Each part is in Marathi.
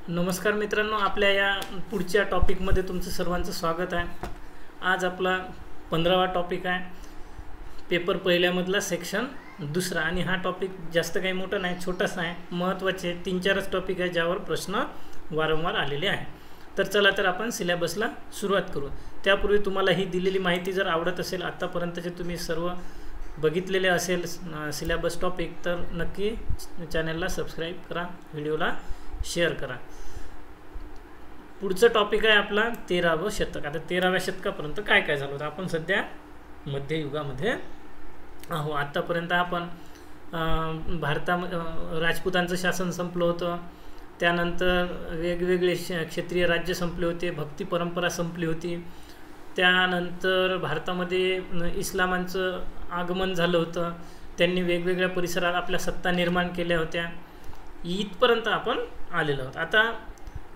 नमस्कार मित्रांनो, आपल्या या पुढच्या टॉपिकमध्ये तुमचं सर्वांचं स्वागत आहे। आज आपला 15वा टॉपिक आहे, पेपर पहिल्यामधला सेक्शन दुसरा। आणि हा टॉपिक जास्त काही मोठा नाही, छोटासा आहे। महत्त्वाचे 3-4च टॉपिक आहे ज्यावर प्रश्न वारंवार आलेले आहे। तर चला तर आपण सिलेबसला सुरुवात करू। त्यापूर्वी तुम्हाला ही दिलेली माहिती जर आवडत असेल, आतापर्यंतचे तुम्ही सर्व बघितलेले असेल सिलेबस टॉपिक, तर नक्की चॅनलला सबस्क्राईब करा, व्हिडिओला शेअर करा। पुढचं टॉपिक आहे आपला 13वं शतक। आता 13व्या शतकापर्यंत काय काय झालं होतं, आपण सध्या मध्ययुगामध्ये आहो। आतापर्यंत आपण भारतामध्ये राजपूतांचं शासन संपलं होतं, त्यानंतर वेगवेगळे क्षेत्रीय राज्य संपले होते, भक्ती परंपरा संपली होती, त्यानंतर भारतामध्ये इस्लामांचं आगमन झालं होतं, त्यांनी वेगवेगळ्या परिसरात आपल्या सत्ता निर्माण केल्या होत्या, इथपर्यंत आपण आलेलो आहोत। आता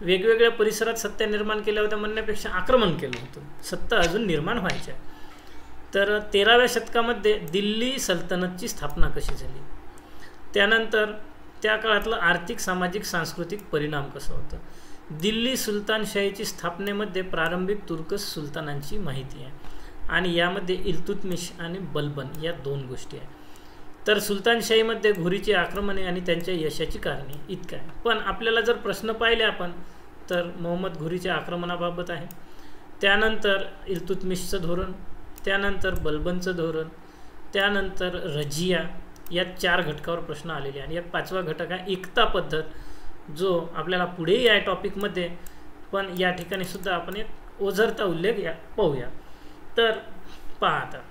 वेगवेगळ्या परिसरात सत्ता निर्माण केल्या होत्या म्हणण्यापेक्षा आक्रमण केलं होतं, सत्ता अजून निर्माण व्हायच्या। तर 13व्या शतकामध्ये दिल्ली सल्तनतची स्थापना कशी झाली, त्यानंतर त्या काळातलं आर्थिक, सामाजिक, सांस्कृतिक परिणाम कसं होतं। दिल्ली सुलतानशाहीची स्थापनेमध्ये प्रारंभिक तुर्कस सुलतानांची माहिती आहे, आणि यामध्ये इल्तुतमिश आणि बलबन या 2 गोष्टी आहेत। तर सुलतानशाहीमध्ये घुरीचे आक्रमणे आणि त्यांच्या यशाची कारणे इतकं आहे। पण आपल्याला जर प्रश्न पाहिले आपण, तर मोहम्मद घुरीच्या आक्रमणाबाबत आहे, त्यानंतर इल्तुतमिशचं धोरण, त्यानंतर बलबनचं धोरण, त्यानंतर रजिया, या 4 घटकावर प्रश्न आलेले आहे। आणि एक 5वा घटक आहे एकता पद्धत, जो आपल्याला पुढेही आहे टॉपिकमध्ये, पण या ठिकाणी सुद्धा आपण एक ओझरता उल्लेख पाहूया। तर पहा आता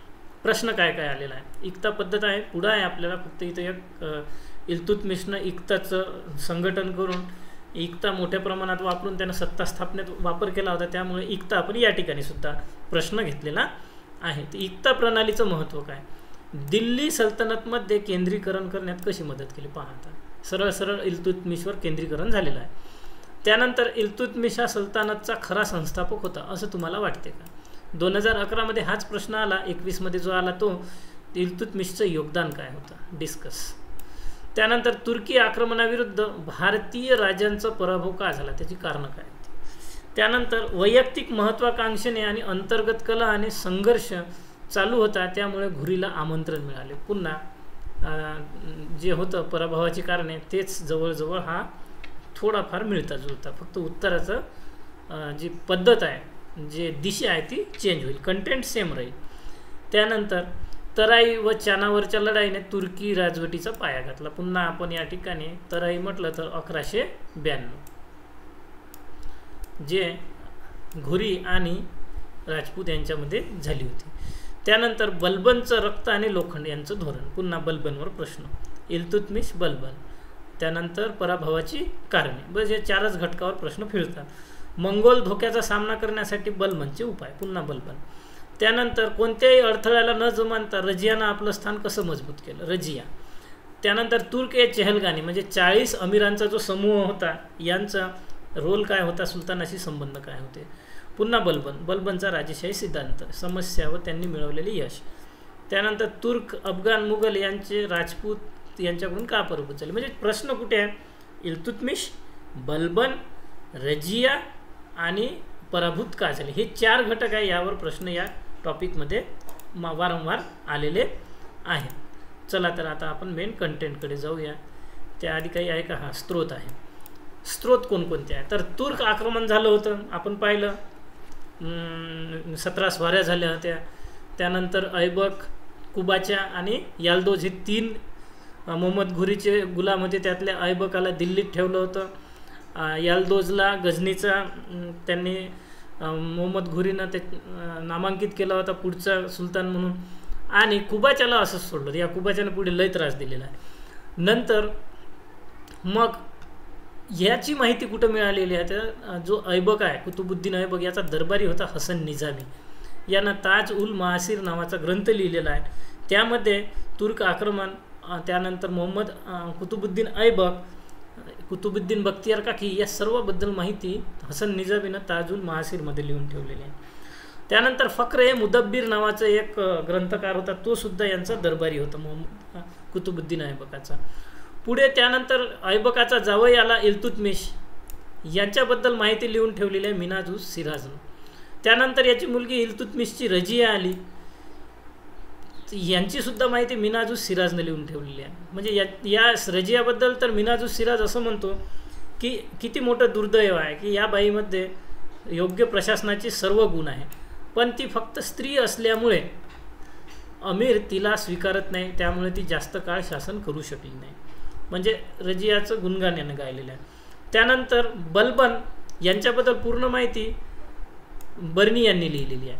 प्रश्न काय काय आलेला आहे। एकता पद्धत आहे, पुढं आहे आपल्याला, फक्त इथं एक इल्तुतमिशनं एकताचं संघटन करून एकता मोठ्या प्रमाणात वापरून त्यानं सत्ता स्थापनेत वापर केला होता, त्यामुळे एकता आपण या ठिकाणी सुद्धा प्रश्न घेतलेला आहे। तर एकता प्रणालीचं महत्त्व काय, दिल्ली सल्तनतमध्ये केंद्रीकरण करण्यात कशी मदत केली, पहा आता सरळ सरळ इल्तुतमिशवर केंद्रीकरण झालेलं आहे। त्यानंतर इल्तुतमिश हा सल्तनतचा खरा संस्थापक होता असं तुम्हाला वाटते का। 2011 मध्ये हाच प्रश्न आला, 21 मध्ये जो आला तो इल्तुतमिशचं योगदान काय होतं, डिस्कस। त्यानंतर तुर्की आक्रमणाविरुद्ध भारतीय राजांचा पराभव का झाला, त्याची कारणं काय होती। त्यानंतर वैयक्तिक महत्त्वाकांक्षेने आणि अंतर्गत कला आणि संघर्ष चालू होता, त्यामुळे घुरीला आमंत्रण मिळाले। पुन्हा जे होतं पराभवाची कारणे तेच जवळजवळ हा थोडाफार मिळता जुळता, फक्त उत्तराचं जी पद्धत आहे, जे दिशा आहे ती चेंज होईल, कंटेंट सेम राहील। त्यानंतर तराई व चानावरच्या लढाईने तुर्की राजवटीचा पाया घातला। पुन्हा आपण या ठिकाणी तराई म्हटलं तर 1192, जे घुरी आणि राजपूत यांच्यामध्ये झाली होती। त्यानंतर बलबनचं रक्त आणि लोखंड यांचं धोरण, पुन्हा बलबनवर प्रश्न, इल्तुतमिश, बलबन, त्यानंतर पराभवाची कारणे, बस या 4च घटकावर प्रश्न फिरतात। मंगोल धोक्याचा सामना करण्यासाठी बलबनचे उपाय, पुन्हा बलबन। त्यानंतर कोणत्याही अडथळ्याला न जुमानता रजियानं आपलं स्थान कसं मजबूत केलं, रजिया। त्यानंतर तुर्क ए चेहलगानी म्हणजे 40 अमीरांचा जो समूह होता, यांचा रोल काय होता, सुलतानाशी संबंध काय होते, पुन्हा बलबन, बलबनचा राजेशाही सिद्धांत, समस्या व त्यांनी मिळवलेले यश। त्यानंतर तुर्क, अफगाण, मुघल यांचे राजपूत यांच्याकडून का पराभूत झाले, म्हणजे प्रश्न कुठे आहे, इल्तुतमिश, बलबन, रजिया आणि पराभूत का झाले, हे 4 घटक आहे, यावर प्रश्न या टॉपिकमध्ये वारंवार आलेले आहेत। चला तर आता आपण मेन कंटेंटकडे जाऊया। त्याआधी काही आहे का, हा स्त्रोत आहे। स्त्रोत कोणकोणते आहे, तर तुर्क आक्रमण झालं होतं, आपण पाहिलं 17 स्वाऱ्या झाल्या होत्या। त्यानंतर ऐबक, कुबाच्या आणि याल्दोज हे 3 मोहम्मद घुरीचे गुलाम होते, त्यातल्या ऐबकाला दिल्लीत ठेवलं होतं, याल्दोजला गझनीचा त्यांनी मोहम्मद घुरीनं ते नामांकित केला होता पुढचा सुलतान म्हणून, आणि कुबाच्याला असंच सोडलं, या कुबाच्यानं पुढे लय त्रास दिलेला आहे। नंतर मग ह्याची माहिती कुठं मिळालेली आहे, तर जो ऐबक आहे कुतुबुद्दीन ऐबक, याचा दरबारी होता हसन निजामी, यानं ताज उल मासिर नावाचा ग्रंथ लिहिलेला आहे। त्यामध्ये तुर्क आक्रमण, त्यानंतर मोहम्मद कुतुबुद्दीन ऐबक, कुतुबुद्दीन बख्तियार काकी, या सर्वबद्दल माहिती हसन निजामीनं ताजुल महासीरमध्ये लिहून ठेवलेली आहे। त्यानंतर फक्र मुदब्बिर नावाचा एक ग्रंथकार होता, तो सुद्धा यांचा दरबारी होता कुतुबुद्दीन ऐबकाचा। पुढे त्यानंतर ऐबकाचा जावई आला इल्तुतमिश, यांच्याबद्दल माहिती लिहून ठेवलेली आहे मिन्हाज-उस सिराजनं. त्यानंतर याची मुलगी इल्तुतमिशची रजिया आली, यांचीसुद्धा माहिती मिन्हाज-उस सिराजनं लिहून ठेवलेली आहे. म्हणजे या रजियाबद्दल तर मिन्हाज-उस सिराज असं म्हणतो की किती मोठं दुर्दैव आहे की या बाईमध्ये योग्य प्रशासनाचे सर्व गुण आहे, पण ती फक्त स्त्री असल्यामुळे अमीर तिला स्वीकारत नाही, त्यामुळे ती जास्त काळ शासन करू शकली नाही. म्हणजे रजियाचं गुणगान यानं गायलेलं आहे. त्यानंतर बलबन यांच्याबद्दल पूर्ण माहिती बर्नी यांनी लिहिलेली आहे.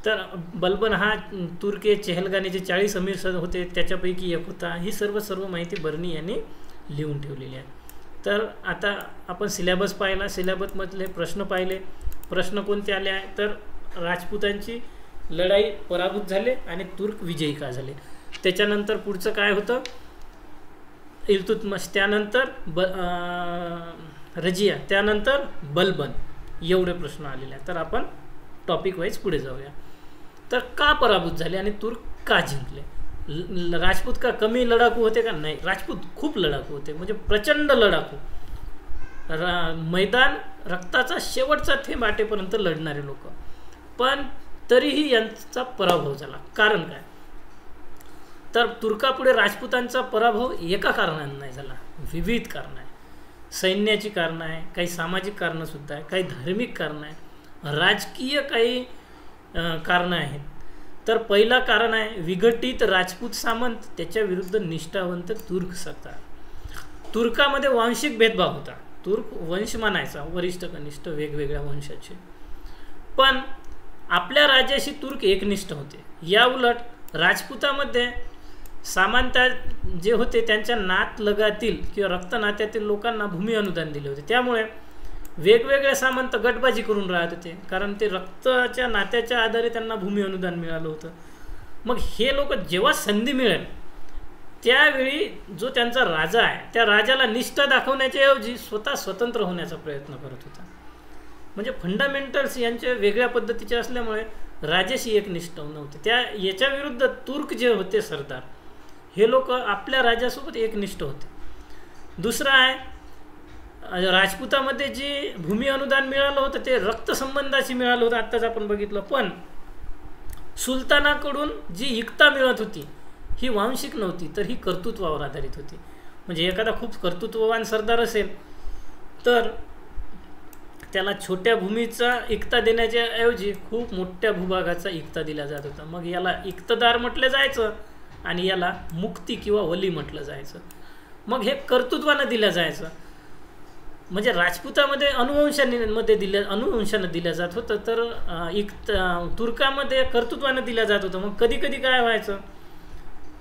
तर बलबन हा तुर्की चेहलगानीचे 40 अमीर होते, त्याच्यापैकी एक होता. ही सर्व माहिती बर्नी यांनी लिहून ठेवलेली आहे. तर आता आपण सिलेबस पाहिला, सिलेबसमधले प्रश्न पाहिले. प्रश्न कोणते आले आहे तर राजपूतांची लढाई पराभूत झाले आणि तुर्क विजयी का झाले. त्याच्यानंतर पुढचं काय होतं इल्तुतमिश, त्यानंतर रजिया, त्यानंतर बलबन, एवढे प्रश्न आलेले आहेत. तर आपण टॉपिक वाईज पुढे जाऊया. तर का पराभूत झाले आणि तुर्क का जिंकले. राजपूत का कमी लढाकू होते का. नाही, राजपूत खूप लढाकू होते, म्हणजे प्रचंड लढाकू. मैदान रक्ताचा शेवटचा थेंब आटेपर्यंत लढणारे लोक. पण तरीही यांचा पराभव झाला. कारण काय तर तुर्कापुढे राजपूतांचा पराभव एका कारणाने नाही झाला, विविध कारणं आहे. सैन्याची कारणं आहे, काही सामाजिक कारणंसुद्धा आहे, काही धार्मिक कारणं आहे, राजकीय काही कारणं आहेत. तर पहिला कारण आहे विघटित राजपूत सामंत, त्याच्या विरुद्ध निष्ठावंत तुर्क सरदार. तुर्कामध्ये वांशिक भेदभाव होता. तुर्क वंश मानायचा, वरिष्ठ कनिष्ठ वेगवेगळ्या वंशाचे. पण आपल्या राज्याशी तुर्क एकनिष्ठ होते. या उलट राजपूतामध्ये सामान्यत जे होते त्यांच्या नातलगातील किंवा रक्तनात्यातील लोकांना भूमी अनुदान दिले होते. त्यामुळे वेगवेगळे सामंत गटबाजी करून राहत होते, कारण ते रक्ताच्या नात्याच्या आधारे त्यांना भूमी अनुदान मिळालं होतं. मग हे लोक जेव्हा संधी मिळेल त्यावेळी जो त्यांचा राजा आहे त्या राजाला निष्ठा दाखवण्याच्या ऐवजी स्वतः स्वतंत्र होण्याचा प्रयत्न करत होता. म्हणजे फंडामेंटल्स यांच्या वेगळ्या पद्धतीचे असल्यामुळे राजाशी एकनिष्ठ नव्हते. याच्या विरुद्ध तुर्क जे होते सरदार, हे लोक आपल्या राजासोबत एकनिष्ठ होते. दुसरं आहे राजपूतामध्ये जी भूमी अनुदान मिळालं होतं ते रक्तसंबंधाशी मिळालं होतं, आत्ताच आपण बघितलं. पण सुलतानाकडून जी इक्ता मिळत होती ही वांशिक नव्हती, तर ही कर्तृत्वावर आधारित होती. म्हणजे एखादा खूप कर्तृत्ववान सरदार असेल तर त्याला छोट्या भूमीचा इक्ता देण्याच्या ऐवजी खूप मोठ्या भूभागाचा इक्ता दिला जात होता. मग याला इक्तदार म्हटलं जायचं आणि याला मुक्ती किंवा वली म्हटलं जायचं. मग हे कर्तृत्वानं दिलं जायचं. म्हणजे राजपूतामध्ये अनुवंशानं दिलं जात होतं, तर तुर्कामध्ये कर्तृत्वानं दिलं जात होतं. मग कधी कधी काय व्हायचं,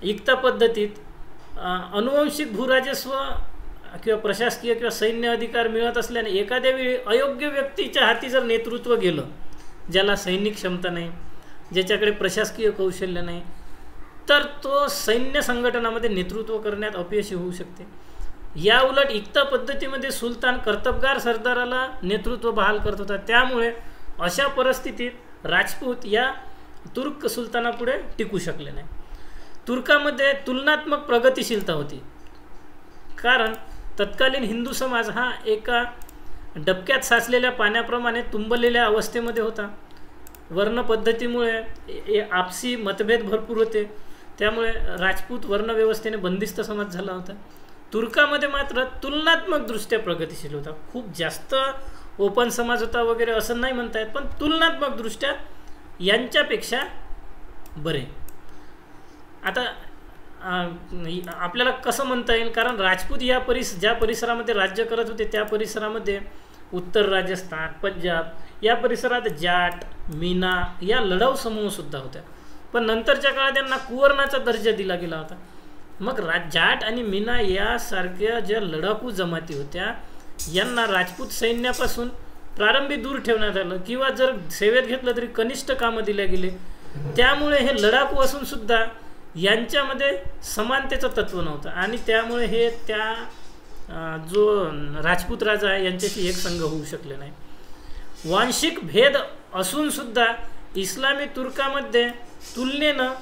इक्ता पद्धतीत अनुवंशिक भूराजस्व किंवा प्रशासकीय किंवा सैन्य अधिकार मिळत असल्याने एखाद्या वेळी अयोग्य व्यक्तीच्या हाती जर नेतृत्व गेलं, ज्याला सैनिक क्षमता नाही, ज्याच्याकडे प्रशासकीय कौशल्य नाही, तर तो सैन्य संघटनामध्ये नेतृत्व करण्यात अपयशी होऊ शकते. या उलट इक्ता पद्धतीमध्ये सुलतान कर्तबगार सरदाराला नेतृत्व बहाल करत होता. त्यामुळे अशा परिस्थितीत राजपूत या तुर्क सुलतानापुढे टिकू शकले नाही. तुर्कामध्ये तुलनात्मक प्रगतिशीलता होती, कारण तत्कालीन हिंदू समाज हा एका डबक्यात साचलेल्या पाण्याप्रमाणे तुंबलेल्या अवस्थेमध्ये होता. वर्णपद्धतीमुळे आपसी मतभेद भरपूर होते, त्यामुळे राजपूत वर्णव्यवस्थेने बंदिस्त समाज झाला होता. तुर्कामध्ये मात्र तुलनात्मकदृष्ट्या प्रगतिशील होता. खूप जास्त ओपन समाज होता वगैरे असं नाही म्हणता येत, पण तुलनात्मकदृष्ट्या यांच्यापेक्षा बरे. आता आपल्याला कसं म्हणता येईल, कारण राजपूत या ज्या परिसरामध्ये राज्य करत होते त्या परिसरामध्ये उत्तर राजस्थान, पंजाब या परिसरात जाट, मीना या लढाऊ समूहसुद्धा होत्या. पण नंतरच्या काळात त्यांना कुवर्णाचा दर्जा दिला गेला होता. मग जाट आणि मीना यासारख्या ज्या लढाकू जमाती होत्या यांना राजपूत सैन्यापासून प्रारंभी दूर ठेवण्यात आलं, किंवा जर सेवेत घेतलं तरी कनिष्ठ कामं दिल्या गेले. त्यामुळे हे लढाकू असूनसुद्धा यांच्यामध्ये समानतेचं तत्त्व नव्हतं, आणि त्यामुळे हे त्या जो राजपूत राजा आहे यांच्याशी एक संघ होऊ शकले नाही. वांशिक भेद असूनसुद्धा इस्लामी तुर्कामध्ये तुलनेनं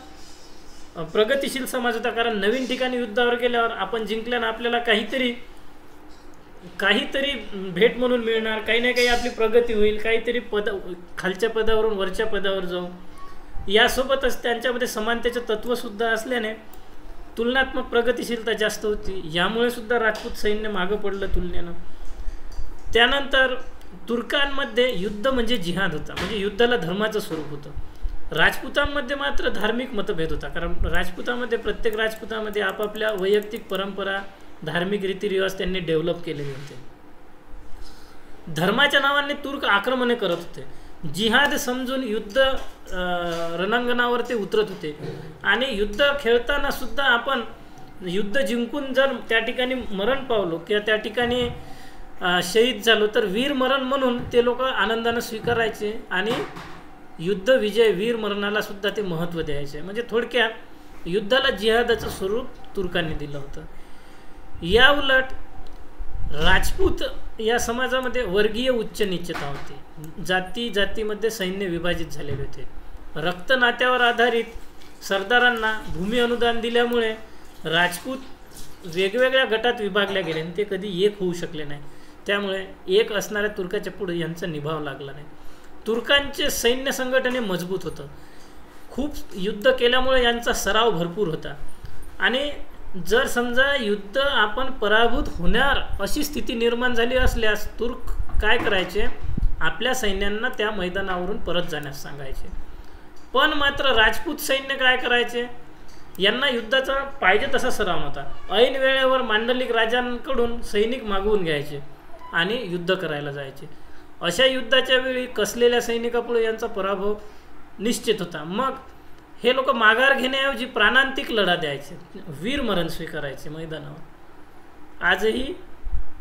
प्रगतिशील समाज होता, कारण नवीन ठिकाणी युद्धावर गेल्यावर आपण जिंकल्यानं आपल्याला काहीतरी काहीतरी भेट म्हणून मिळणार, काही ना काही आपली प्रगती होईल, काहीतरी खालच्या पदावरून वरच्या पदावर जाऊ. यासोबतच त्यांच्यामध्ये समानतेचं तत्त्वसुद्धा असल्याने तुलनात्मक प्रगतिशीलता जास्त होती. यामुळे सुद्धा राजपूत सैन्य मागं पडलं तुलनेनं. त्यानंतर तुर्कांमध्ये युद्ध म्हणजे जिहाद होता, म्हणजे युद्धाला धर्माचं स्वरूप होतं. राजपुतांमध्ये मात्र धार्मिक मतभेद होता, कारण राजपुतामध्ये प्रत्येक राजपुतामध्ये आपापल्या वैयक्तिक परंपरा, धार्मिक रीतिरिवाज त्यांनी डेव्हलप केलेले होते. धर्माच्या नावाने तुर्क आक्रमणे करत होते. जिहाद समजून युद्ध रणांगणावर ते उतरत होते. आणि युद्ध खेळताना सुद्धा आपण युद्ध जिंकून जर त्या ठिकाणी मरण पावलो किंवा त्या ठिकाणी शहीद झालो तर वीर मरण म्हणून ते लोक आनंदानं स्वीकारायचे आणि युद्ध विजय वीर मरणाला सुद्धा ते महत्त्व द्यायचे. म्हणजे थोडक्यात युद्धाला जिहादाचं स्वरूप तुर्कांनी दिलं होतं. या उलट राजपूत या समाजामध्ये वर्गीय उच्च नीचता होती. जाती जातीमध्ये सैन्य विभाजित झालेले होते. रक्त नात्यावर आधारित सरदारांना भूमी अनुदान दिल्यामुळे राजपूत वेगवेगळ्या गटात विभागले गेले आणि ते कधी एक होऊ शकले नाही. त्यामुळे एक असणाऱ्या तुर्काच्या पुढे यांचा निभाव लागला नाही. तुर्कांचे सैन्य संघटने मजबूत होतं. खूप युद्ध केल्यामुळे यांचा सराव भरपूर होता. आणि जर समजा युद्ध आपण पराभूत होणार अशी स्थिती निर्माण झाली असल्यास तुर्क काय करायचे, आपल्या सैन्यांना त्या मैदानावरून परत जाण्यास सांगायचे. पण मात्र राजपूत सैन्य काय करायचे, यांना युद्धाचा पाहिजे तसा सराव नव्हता. ऐन वेळेवर मांडलिक राजांकडून सैनिक मागवून घ्यायचे आणि युद्ध करायला जायचे. अशा युद्धाच्या वेळी कसलेल्या सैनिकापुढे यांचा पराभव निश्चित होता. मग हे लोक माघार घेण्याऐवजी प्राणांतिक लढा द्यायचे, वीरमरण स्वीकारायचे मैदानावर. आजही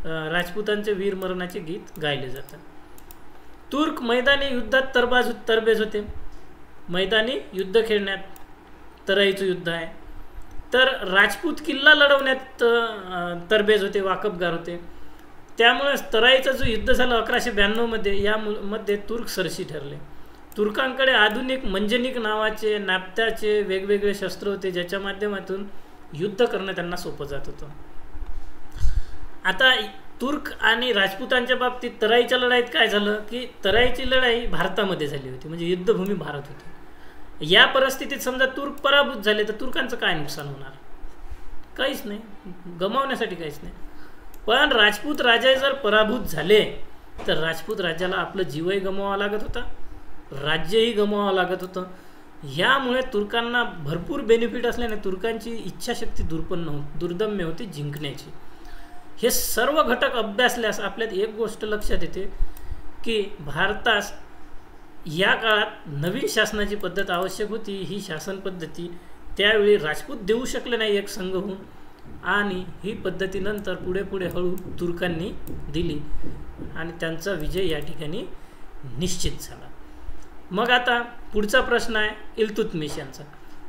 राजपुतांचे वीरमरणाचे गीत गायले जातात. तुर्क मैदानी युद्धात तरबेज होते. मैदानी युद्ध खेळण्यात तराईचं युद्ध आहे, तर राजपूत किल्ला लढवण्यात तरबेज होते, वाकबगार होते. त्यामुळे तराईचा जो युद्ध झाला 1192 मध्ये, यामध्ये तुर्क सरशी ठरले. तुर्कांकडे आधुनिक मंजनिक नावाचे नाप्त्याचे वेगवेगळे शस्त्र होते, ज्याच्या माध्यमातून युद्ध करणं त्यांना सोपं जात होतं. आता तुर्क आणि राजपुतांच्या बाबतीत तराईच्या लढाईत काय झालं की तराईची लढाई भारतामध्ये झाली होती, म्हणजे युद्धभूमी भारत होती. या परिस्थितीत समजा तुर्क पराभूत झाले तर तुर्कांचं काय नुकसान होणार, काहीच नाही, गमावण्यासाठी काहीच नाही. पण राजपूत राजे जर पराभूत झाले तर राजपूत राज्याला आपलं जीवही गमवावं लागत होता, राज्यही गमवावं लागत होतं. ह्यामुळे तुर्कांना भरपूर बेनिफिट असल्याने तुर्कांची इच्छाशक्ती दुर्दम्य होती जिंकण्याची. हे सर्व घटक अभ्यासल्यास आपल्यात एक गोष्ट लक्षात येते की भारतास या काळात नवीन शासनाची पद्धत आवश्यक होती. ही शासन पद्धती त्यावेळी राजपूत देऊ शकले नाही एक संघ होऊन, आणि ही पद्धतीनंतर पुढे पुढे हळू तुर्कांनी दिली आणि त्यांचा विजय या ठिकाणी निश्चित झाला. मग आता पुढचा प्रश्न आहे इल्तुतमिश यांचा.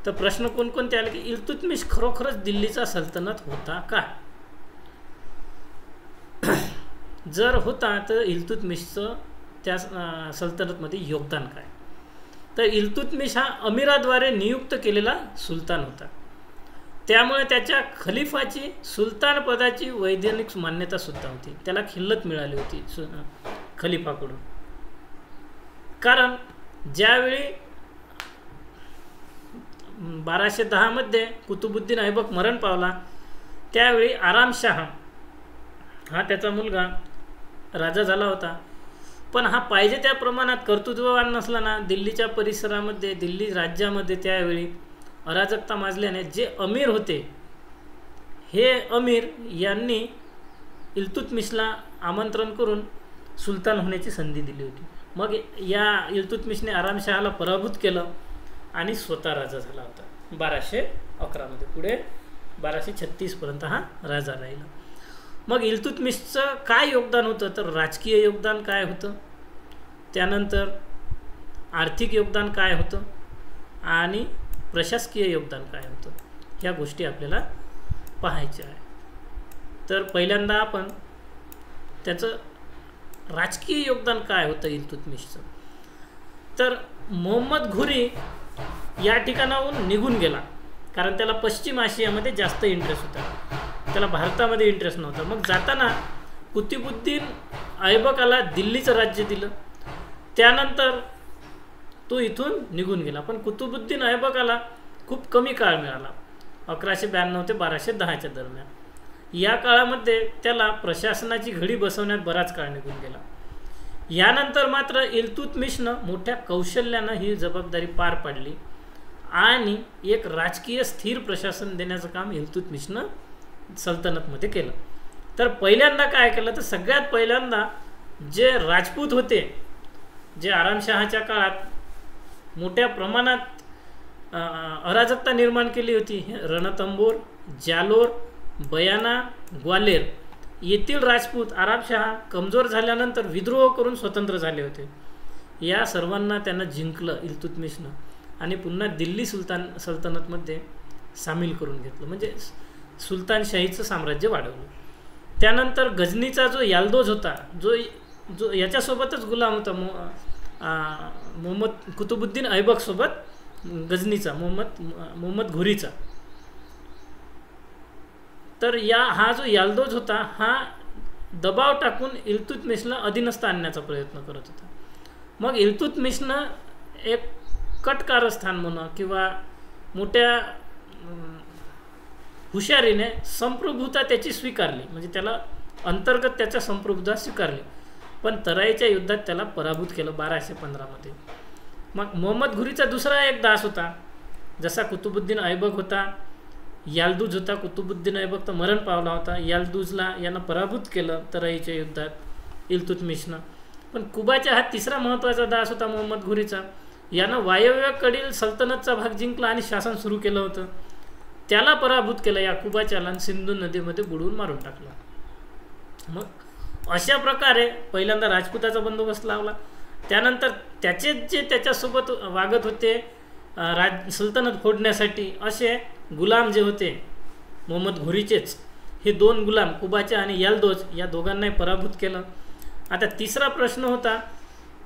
तर प्रश्न कोणकोणते आले की इल्तुतमिश खरोखरच दिल्लीचा सल्तनत होता का? जर होता तर इल्तुतमिशचं त्या सल्तनतमध्ये योगदान काय? तर इल्तुतमिश हा अमीराद्वारे नियुक्त केलेला सुलतान होता. त्यामुळे त्याच्या खलिफाची सुलतान पदाची वैधानिक मान्यता सुद्धा होती. त्याला खिल्लत मिळाली होती खलिफाकडून. कारण ज्यावेळी 1210 मध्ये कुतुबुद्दीन ऐबक मरण पावला त्यावेळी आरामशाह हा त्याचा मुलगा राजा झाला होता. पण हा पाहिजे त्या प्रमाणात कर्तृत्ववान नसला ना. दिल्लीच्या परिसरामध्ये, दिल्ली राज्यामध्ये त्यावेळी अराजकता माजल्याने जे अमीर होते, हे अमीर यांनी इल्तुतमिशला आमंत्रण करून सुलतान होण्याची संधी दिली होती. मग या इल्तुतमिशने आरामशहाला पराभूत केलं आणि स्वतः राजा झाला होता 1211 मध्ये. पुढे 1236 पर्यंत हा राजा राहिला. मग इल्तुतमिशचं काय योगदान होतं, तर राजकीय योगदान काय होतं, त्यानंतर आर्थिक योगदान काय होतं आणि प्रशासकीय योगदान काय होतं, ह्या गोष्टी आपल्याला पाहायच्या आहे. तर पहिल्यांदा आपण त्याचं राजकीय योगदान काय होतं इल्तुतमिशचं. तर मोहम्मद घुरी या ठिकाणाहून निघून गेला, कारण त्याला पश्चिम आशियामध्ये जास्त इंटरेस्ट होता, त्याला भारतामध्ये इंटरेस्ट नव्हता. मग जाताना कुतुबुद्दीन ऐबकाला दिल्लीचं राज्य दिलं. त्यानंतर तो इथून निघून गेला. पण कुतुबुद्दीन ऐबकाला खूप कमी काळ मिळाला, 1192 ते 1210च्या दरम्यान. या काळामध्ये त्याला प्रशासनाची घडी बसवण्यात बराच काळ निघून गेला. यानंतर मात्र इल्तुतमिशनं मोठ्या कौशल्यानं ही जबाबदारी पार पाडली आणि एक राजकीय स्थिर प्रशासन देण्याचं काम इल्तुतमिशनं सल्तनतमध्ये केलं. तर पहिल्यांदा काय केलं, तर सगळ्यात पहिल्यांदा जे राजपूत होते, जे आरामशहाच्या काळात मोठ्या प्रमाणात अराजकता निर्माण केली होती, रणथंबोर, जालोर, बयाना, ग्वालेर येथील राजपूत आरामशहा कमजोर झाल्यानंतर विद्रोह करून स्वतंत्र झाले होते. या सर्वांना त्यांना जिंकलं इल्तुतमिशनं आणि पुन्हा दिल्ली सल्तनतमध्ये सामील करून घेतलं, म्हणजे सुलतानशाहीचं साम्राज्य वाढवलं. त्यानंतर गजनीचा जो याल्दोज होता, जो याच्यासोबतच गुलाम होता, मोहम्मद कुतुबुद्दीन ऐबकसोबत गजनीचा मोहम्मद घुरीचा. तर हा जो याल्दोज होता हा दबाव टाकून इल्तुतमिशला अधीनस्थ आणण्याचा प्रयत्न करत होता. मग इल्तुतमिशनं एक कटकारस्थान म्हणा किंवा मोठ्या हुशारीने संप्रभुता त्याची स्वीकारली, म्हणजे त्याला अंतर्गत त्याच्या संप्रभुता स्वीकारली. पण तराईच्या युद्धात त्याला पराभूत केलं 1215मध्ये. मग मोहम्मद घुरीचा दुसरा एक दास होता, जसा कुतुबुद्दीन ऐबक होता, याल्दुज होता. कुतुबुद्दीन ऐबक तर मरण पावला होता. याल्दुजला यानं पराभूत केलं तराईच्या युद्धात इल्तुतमिशनं. पण कुबाचा हा तिसरा महत्त्वाचा दास होता मोहम्मद घुरीचा. यानं वायव्येकडील सल्तनतचा भाग जिंकला आणि शासन सुरू केलं होतं. त्याला पराभूत केलं या कुबाच्याला, सिंधू नदीमध्ये बुडवून मारून टाकलं. मग अशा प्रकारे पहिल्यांदा राजपुताचा बंदोबस्त लावला. त्यानंतर त्याचे जे त्याच्यासोबत वागत होते सल्तनत फोडण्यासाठी असे गुलाम जे होते मोहम्मद घुरीचेच, हे 2 गुलाम कुबाचा आणि याल्दोज या दोघांनाही पराभूत केलं. आता तिसरा प्रश्न होता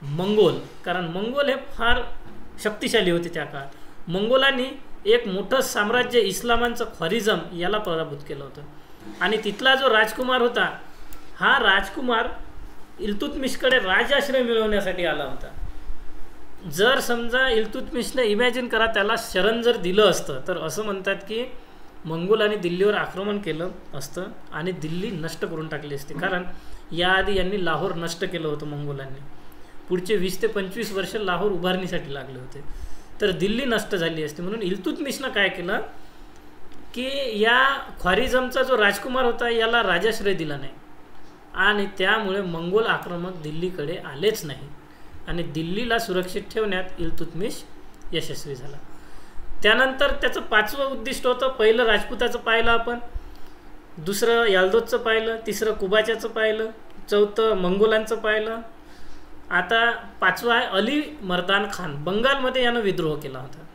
मंगोल, कारण मंगोल हे फार शक्तिशाली होते त्या काळात. मंगोलांनी एक मोठं साम्राज्य इस्लामांचं ख्वारिझम याला पराभूत केलं होतं आणि तिथला जो राजकुमार होता हा राजकुमार इल्तुतमिशकडे राजाश्रय मिळवण्यासाठी आला होता. जर समजा इल्तुतमिशने इमॅजिन करा त्याला शरण जर दिलं असतं तर असं म्हणतात की मंगोलांनी दिल्लीवर आक्रमण केलं असतं आणि दिल्ली नष्ट करून टाकली असती, कारण याआधी यांनी लाहोर नष्ट केलं होतं मंगोलांनी. पुढचे 20 ते 25 वर्ष लाहोर उभारणीसाठी लागले होते, तर दिल्ली नष्ट झाली असती. म्हणून इल्तुतमिशनं काय केलं की या ख्वारिझमचा जो राजकुमार होता याला राजाश्रय दिला नाही आणि त्यामुळे मंगोल आक्रमक दिल्लीकडे आलेच नाही आणि दिल्लीला सुरक्षित ठेवण्यात इल्तुतमिश यशस्वी झाला. त्यानंतर त्याचं 5वं उद्दिष्ट होतं, पहिलं राजपुताचं पाहिलं आपण, दुसरं याल्दोजचं पाहिलं, तिसरं कुबाच्याचं पाहिलं, चौथं मंगोलांचं पाहिलं. आता 5वं आहे अली मर्दान खान. बंगालमध्ये यानं विद्रोह केला होता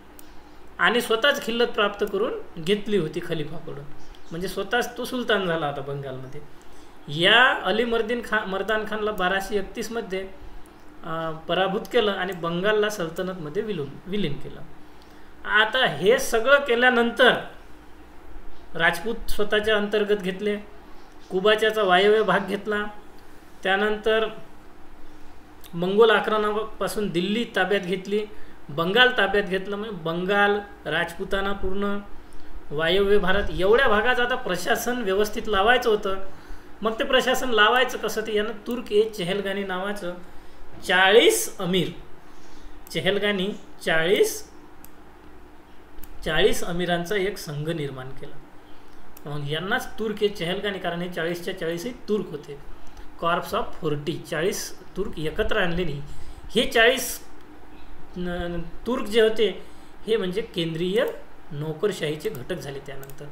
आणि स्वतःच खिल्लत प्राप्त करून घेतली होती खलिफाकडून, म्हणजे स्वतःच तो सुलतान झाला होता बंगालमध्ये. या अली मर्दान खानला 1231मध्ये पराभूत केलं आणि बंगालला सल्तनतमध्ये विलीन केलं. आता हे सगळं केल्यानंतर राजपूत स्वतःच्या अंतर्गत घेतले, कुबाच्याचा वायव्य भाग घेतला, त्यानंतर मंगोल आक्रमणापासून दिल्ली ताब्यात घेतली, बंगाल ताब्यात घेतलं. म्हणजे बंगाल, राजपुताना, पूर्ण वायव्य भारत एवढ्या भागात आता प्रशासन व्यवस्थित लावायचं होतं. मग ते प्रशासन लावायचं कसं, ते यानं तुर्क-ए-चेहलगानी नावाचं 40 अमीर, चेहलगानी 40 अमीरांचा एक संघ निर्माण केला. मग यांनाच तुर्क-ए-चेहलगानी, कारण हे 40च्या 40ही तुर्क होते. कॉर्प्स ऑफ 40, 40 तुर्क एकत्र आणलेली. हे 40 तुर्क जे होते हे म्हणजे केंद्रीय नोकरशाहीचे घटक झाले त्यानंतर.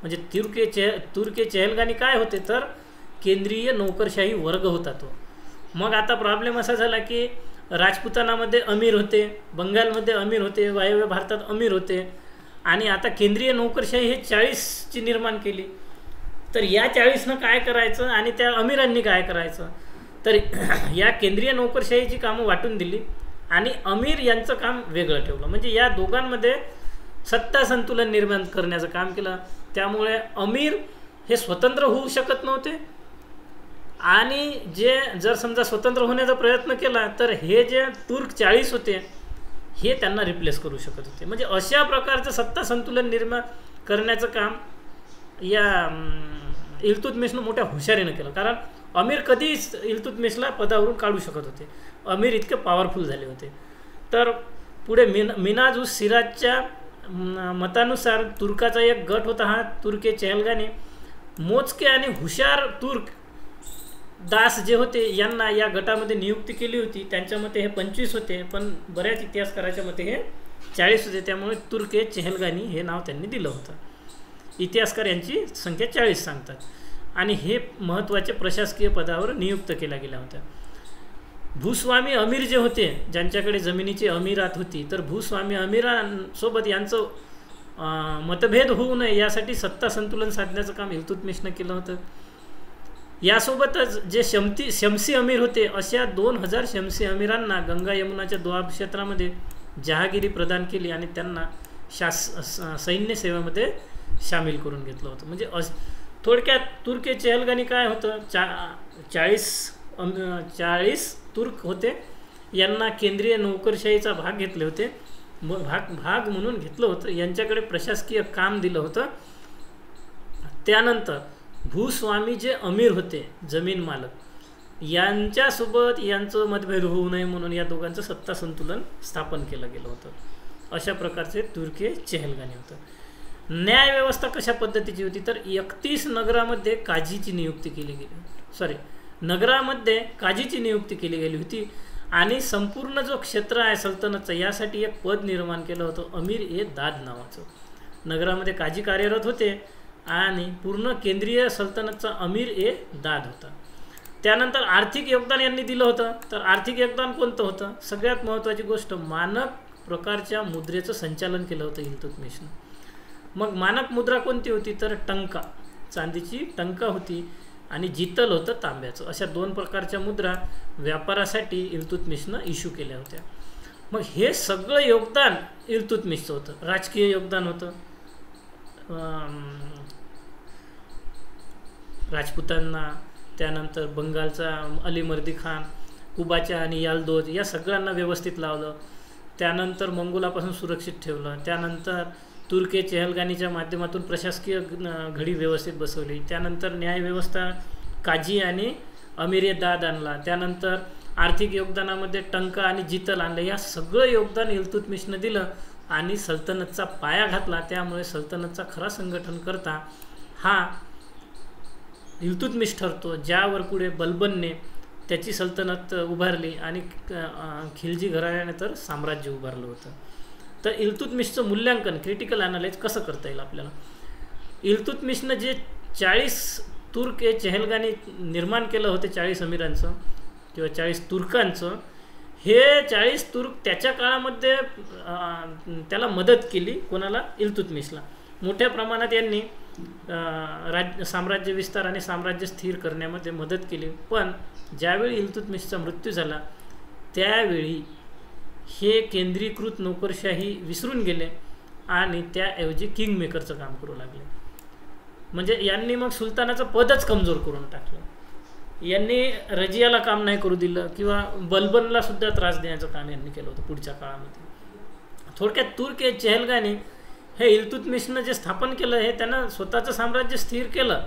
म्हणजे तुर्क-ए-चेहलगानी काय होते तर केंद्रीय नोकरशाही वर्ग होता तो. मग आता प्रॉब्लेम असा झाला की राजपुतानामध्ये अमीर होते, बंगालमध्ये अमीर होते, वायव्य भारतात अमीर होते आणि आता केंद्रीय नोकरशाही हे 40ची निर्माण केली. तर या 40नं काय करायचं आणि त्या अमीरांनी काय करायचं, तर या केंद्रीय नोकरशाहीची कामं वाटून दिली आणि अमीर यांचं काम वेगळं ठेवलं. म्हणजे या दोघांमध्ये सत्ता संतुलन निर्माण करण्याचं काम केलं. त्यामुळे अमीर हे स्वतंत्र होऊ शकत नव्हते आणि जे जर समजा स्वतंत्र होण्याचा प्रयत्न केला तर हे जे तुर्क 40 होते हे त्यांना रिप्लेस करू शकत होते. म्हणजे अशा प्रकारचं सत्ता संतुलन निर्माण करण्याचं काम या इल्तुतमिशनं मोठ्या हुशारीनं केलं. कारण अमीर कधीच इल्तुतमिशला पदावरून काढू शकत होते. अमीर इतके पॉवरफुल झाले होते. तर पुढे मिनाज उस सिराजच्या मतानुसार तुर्काचा एक गट होता हा तुर्के चेहलगानी. मोजके आणि हुशार तुर्क दास जे होते यांना या गटामध्ये नियुक्ती केली होती. त्यांच्या मते हे 25 होते, पण बऱ्याच इतिहासकाराच्या मते हे 40 होते. त्यामुळे तुर्के चेहलगानी हे नाव त्यांनी दिलं होतं. इतिहासकार यांची संख्या 40 सांगतात. आणि हे महत्त्वाचे प्रशासकीय पदावर नियुक्त केल्या गेल्या होत्या. भूस्वामी अमीर जे होते, ज्यांच्याकडे जमिनीची अमीरात होती, तर भूस्वामी अमीरांसोबत यांचं मतभेद होऊ नये यासाठी सत्ता संतुलन साधण्याचं काम इल्तुतमिशनं केलं होतं. यासोबतच जे शमसी अमीर होते, अशा 2000 शमसी अमीरांना गंगा यमुनाच्या दोआब क्षेत्रामध्ये जहागिरी प्रदान केली आणि त्यांना सैन्य सेवेमध्ये सामील करून घेतलं होतं. म्हणजे थोडक्यात तुर्के चेहलगानी काय होतं, 40 तुर्क होते, यांना केंद्रीय नोकरशाहीचा भाग घेतले होते, भाग म्हणून घेतलं होतं. यांच्याकडे प्रशासकीय काम दिलं होतं. त्यानंतर भूस्वामी जे अमीर होते, जमीन मालक, यांच्यासोबत यांचं मतभेद होऊ नये म्हणून या दोघांचं सत्ता संतुलन स्थापन केलं गेलं होतं. अशा प्रकारचे तुर्के चेहलगानी होतं. न्यायव्यवस्था कशा पद्धतीची होती, तर 31 नगरामध्ये काजीची नियुक्ती केली गेली नगरामध्ये काजीची नियुक्ती केली गेली होती. आणि संपूर्ण जो क्षेत्र आहे सल्तनतचा, यासाठी एक पद निर्माण केलं होतं, अमीर ए दाद नावाचं. नगरामध्ये काजी कार्यरत होते आणि पूर्ण केंद्रीय सल्तनतचा अमीर ए दाद होता. त्यानंतर आर्थिक योगदान यांनी दिलं होतं. तर आर्थिक योगदान कोणतं होतं, सगळ्यात महत्त्वाची गोष्ट, मानक प्रकारच्या मुद्रेचं संचालन केलं होतं इल्तुतमिशनं. मग मानक मुद्रा कोणती होती, तर टंका, चांदीची टंका होती, आणि जितल होतं तांब्याचं. अशा 2 प्रकारच्या मुद्रा व्यापारासाठी इल्तुतमिशनं इश्यू केल्या होत्या. मग हे सगळं योगदान इल्तुतमिशचं होतं. राजकीय योगदान होतं, राजपुतांना, त्यानंतर बंगालचा अली मर्दी खान, कुबाच्या आणि यालदोज या सगळ्यांना व्यवस्थित लावलं. त्यानंतर मंगोलापासून सुरक्षित ठेवलं. त्यानंतर तुर्के चेहलगानीच्या माध्यमातून प्रशासकीय घडी व्यवस्थित बसवली. त्यानंतर न्यायव्यवस्था काजी आणि अमीर ए दाद आणला. त्यानंतर आर्थिक योगदानामध्ये टंका आणि जितल आणलं. या सगळं योगदान इल्तुतमिशनं दिलं आणि सल्तनतचा पाया घातला. त्यामुळे सल्तनतचा खरा संघटनकर्ता हा इल्तुतमिश ठरतो, ज्यावर पुढे बलबनने त्याची सल्तनत उभारली आणि खिलजी घराण्याने तर साम्राज्य उभारलं होतं. तर इल्तुतमिशचं मूल्यांकन, क्रिटिकल ॲनालाइज कसं करता येईल आपल्याला. इल्तुतमिशनं जे 40 तुर्क चेहलगानी निर्माण केलं होते, 40 अमीरांचं किंवा 40 तुर्कांचं, हे 40 तुर्क त्याच्या काळामध्ये त्याला मदत केली. कोणाला, इल्तुतमिशला. मोठ्या प्रमाणात यांनी साम्राज्य विस्तार आणि साम्राज्य स्थिर करण्यामध्ये मदत केली. पण ज्यावेळी इल्तुतमिशचा मृत्यू झाला त्यावेळी हे केंद्रीकृत नोकरशाही विसरून गेले आणि त्याऐवजी किंग मेकरचं काम करू लागले. म्हणजे यांनी मग सुलतानाचं पदच कमजोर करून टाकलं. यांनी रजियाला काम नाही करू दिलं किंवा बलबनला सुद्धा त्रास देण्याचं काम यांनी केलं होतं पुढच्या काळामध्ये. थोडक्यात तुर्क चेहलगानी हे इल्तुतमिशनं जे स्थापन केलं हे त्यानं स्वतःचं साम्राज्य स्थिर केलं,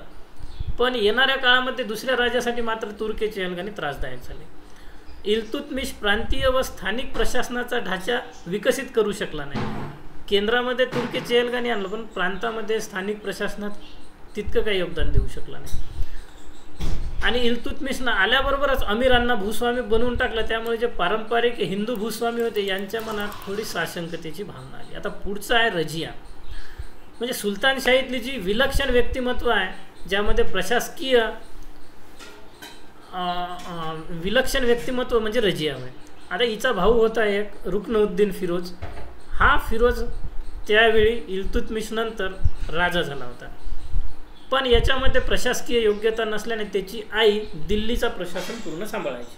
पण येणाऱ्या काळामध्ये दुसऱ्या राज्यासाठी मात्र तुर्क चेहलगानी त्रासदायक झाले. इल्तुतमिश प्रांतीय व स्थानिक प्रशासनाचा ढाचा विकसित करू शकला नाही. केंद्रामध्ये तुर्क चेहलगानी आणलं, पण प्रांतामध्ये स्थानिक प्रशासनात तितकं काही योगदान देऊ शकला नाही. आणि इल्तुतमिशनं आल्याबरोबरच अमीरांना भूस्वामी बनवून टाकलं. त्यामुळे जे पारंपरिक हिंदू भूस्वामी होते यांच्या मनात थोडी साशंकतेची भावना आली. आता पुढचं आहे रजिया, म्हणजे सुलतानशाहीतली जी विलक्षण व्यक्तिमत्व आहे, ज्यामध्ये प्रशासकीय विलक्षण व्यक्तिमत्व म्हणजे रजिया होय. आता हिचा भाऊ होता एक रुकनुद्दीन फिरोज. हा फिरोज त्यावेळी इल्तुतमिशनंतर राजा झाला होता, पण याच्यामध्ये प्रशासकीय योग्यता नसल्याने त्याची आई दिल्लीचा प्रशासन पूर्ण सांभाळायची.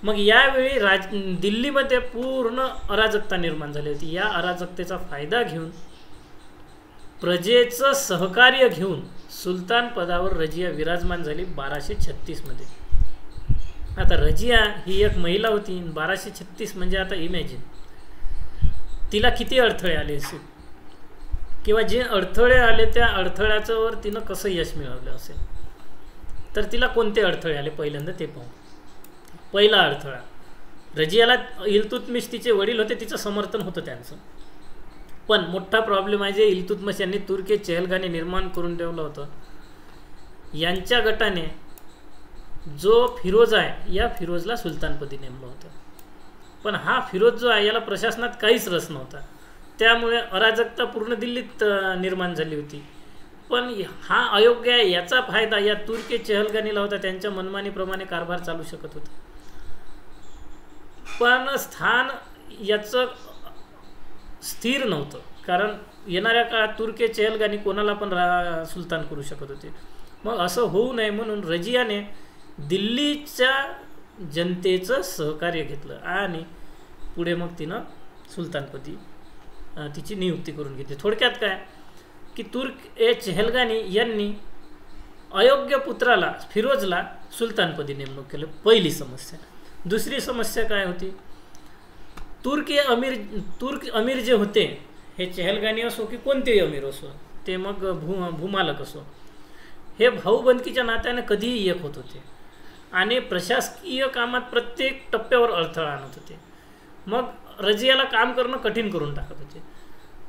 मग यावेळी दिल्लीमध्ये पूर्ण अराजकता निर्माण झाली होती. या अराजकतेचा फायदा घेऊन, प्रजेचं सहकार्य घेऊन सुलतान पदावर रजिया विराजमान झाली 1236 मध्ये. आता रजिया ही एक महिला होती. 1236 म्हणजे आता इमॅजिन तिला किती अडथळे आले असेल, किंवा जे अडथळे आले त्या अडथळ्याच्यावर तिनं कसं यश मिळवलं असेल. तर तिला कोणते अडथळे आले पहिल्यांदा ते पाहू. पहिला अडथळा, रजियाला इल्तुतमिश तिचे वडील होते, तिचं समर्थन होतं त्यांचं. पण मोठा प्रॉब्लेम आहे जे इल्तुतमिश यांनी तुर्की चेहलगानी निर्माण करून ठेवलं होतं. यांच्या गटाने जो फिरोज आहे या फिरोजला सुलतानपदी नेमलं होतं. पण हा फिरोज जो आहे याला प्रशासनात काहीच रस नव्हता. त्यामुळे अराजकता पूर्ण दिल्लीत निर्माण झाली होती. पण हा अयोग्य आहे याचा फायदा या तुर्की चेहलगानीला होता. त्यांच्या मनमानीप्रमाणे कारभार चालू शकत होता. पण स्थान याचं स्थिर नव्हतं, कारण येणाऱ्या काळात तुर्की चेहलगानी कोणाला पण सुलतान करू शकत होते. मग असं होऊ नये म्हणून रजियाने दिल्लीच्या जनतेचं सहकार्य घेतलं आणि पुढे मग तिनं सुलतानपदी तिची नियुक्ती करून घेतली. थोडक्यात काय की तुर्क ए चेहलगानी यांनी अयोग्य पुत्राला फिरोजला सुलतानपदी नेमणूक केलं. पहिली समस्या. दुसरी समस्या काय होती, तुर्क अमीर जे होते, हे चेहलगानी असो की कोणतेही अमीर असो, ते मग भूमालक असो, हे भाऊबंदकीच्या नात्याने कधीही एक होत होते आणि प्रशासकीय कामात प्रत्येक टप्प्यावर अडथळा आणत होते. मग रजियाला काम करणं कठीण करून टाकत होते.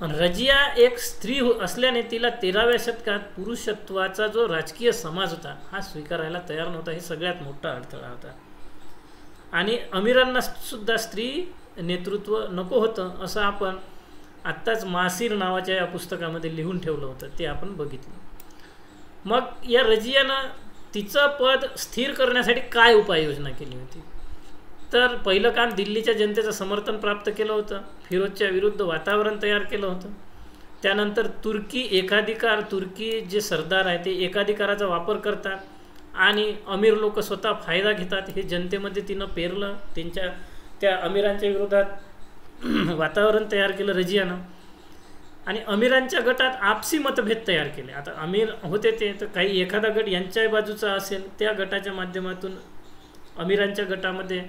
पण रजिया एक स्त्री असल्याने तिला 13व्या शतकात पुरुषत्वाचा जो राजकीय समाज होता हा स्वीकारायला तयार नव्हता. हे सगळ्यात मोठा अडथळा होता. आणि अमीरांना सुद्धा स्त्री नेतृत्व नको होतं असं आपण आत्ताच मासीर नावाच्या या पुस्तकामध्ये लिहून ठेवलं होतं, ते आपण बघितलं. मग या रजियानं तिचं पद स्थिर करण्यासाठी काय उपाययोजना केली होती. तर पहिलं काम, दिल्लीच्या जनतेचं समर्थन प्राप्त केलं होतं. फिरोजच्या विरुद्ध वातावरण तयार केलं होतं. त्यानंतर तुर्की जे सरदार आहे ते एकाधिकाराचा वापर करतात आणि अमीर लोक स्वतः फायदा घेतात हे जनतेमध्ये तिनं पेरलं. त्या अमीरांच्या विरोधात वातावरण तयार केलं रजियानं. आणि अमीरांच्या गटात आपसी मतभेद तयार केले. आता अमीर होते ते तर काही एखादा गट यांच्याही बाजूचा असेल, त्या गटाच्या माध्यमातून अमीरांच्या गटामध्ये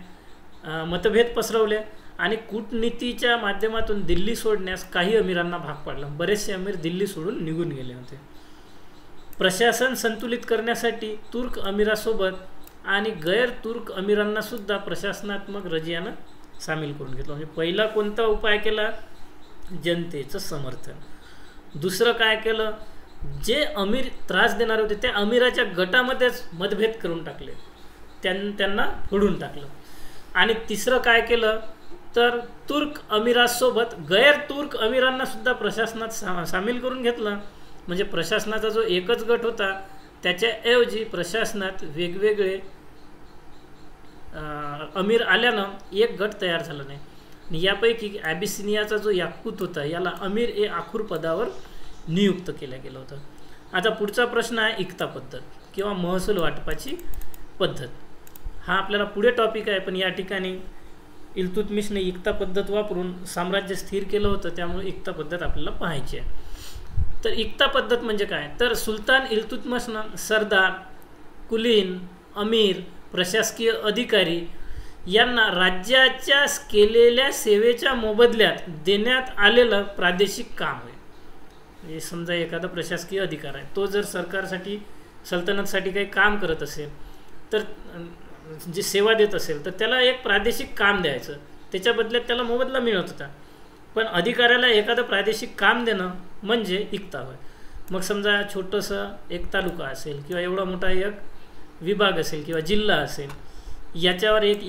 मतभेद पसरवले आणि कूटनीतीच्या माध्यमातून दिल्ली सोडण्यास काही अमीरांना भाग पाडला. बरेचसे अमीर दिल्ली सोडून निघून गेले होते. प्रशासन संतुलित करण्यासाठी तुर्क अमीरासोबत आणि गैर तुर्क अमीरांना सुद्धा प्रशासनात्मक रजियानं सामील करून घेतलं. म्हणजे पहिला कोणता उपाय केला, जनतेचं समर्थन. दुसरं काय केलं, जे अमीर त्रास देणारे होते त्या अमीराच्या गटामध्येच मतभेद करून टाकले, त्यांना फोडून टाकलं. आणि तिसरं काय केलं तर तुर्क अमीरासोबत गैर तुर्क अमीरांना सुद्धा प्रशासनात सामील करून घेतलं. म्हणजे प्रशासनाचा जो एकच गट होता त्याच्याऐवजी प्रशासनात वेगवेगळे अमीर आल्यानं एक गट तयार झाला नाही. आणि यापैकी ॲबिसिनियाचा जो याकूत होता याला अमीर ए आखूर पदावर नियुक्त केलं गेलं होतं. आता पुढचा प्रश्न आहे इक्ता पद्धत किंवा महसूल वाटपाची पद्धत. हा आपल्याला पुढे टॉपिक आहे, पण या ठिकाणी इल्तुतमिशने इक्ता पद्धत वापरून साम्राज्य स्थिर केलं होतं, त्यामुळे इक्ता पद्धत आपल्याला पाहायची आहे. तर इक्ता पद्धत म्हणजे काय, तर सुलतान इल्तुतमिशनं सरदार, कुलीन, अमीर, प्रशासकीय अधिकारी यांना राज्याच्या केलेल्या सेवेच्या मोबदल्यात देण्यात आलेलं प्रादेशिक काम आहे. हे समजा एखादा प्रशासकीय अधिकार आहे, तो जर सरकारसाठी सल्तनतसाठी काही काम करत असेल तर जी सेवा देत असेल तर त्याला एक प्रादेशिक काम द्यायचं, त्याच्या बदल्यात त्याला मोबदला मिळत होता. पण अधिकाऱ्याला एखादं प्रादेशिक काम देणं म्हणजे इक्ता होय. मग समजा छोटंसं एक तालुका असेल किंवा एवढा मोठा एक विभाग असेल किंवा जिल्हा असेल, याच्यावर एक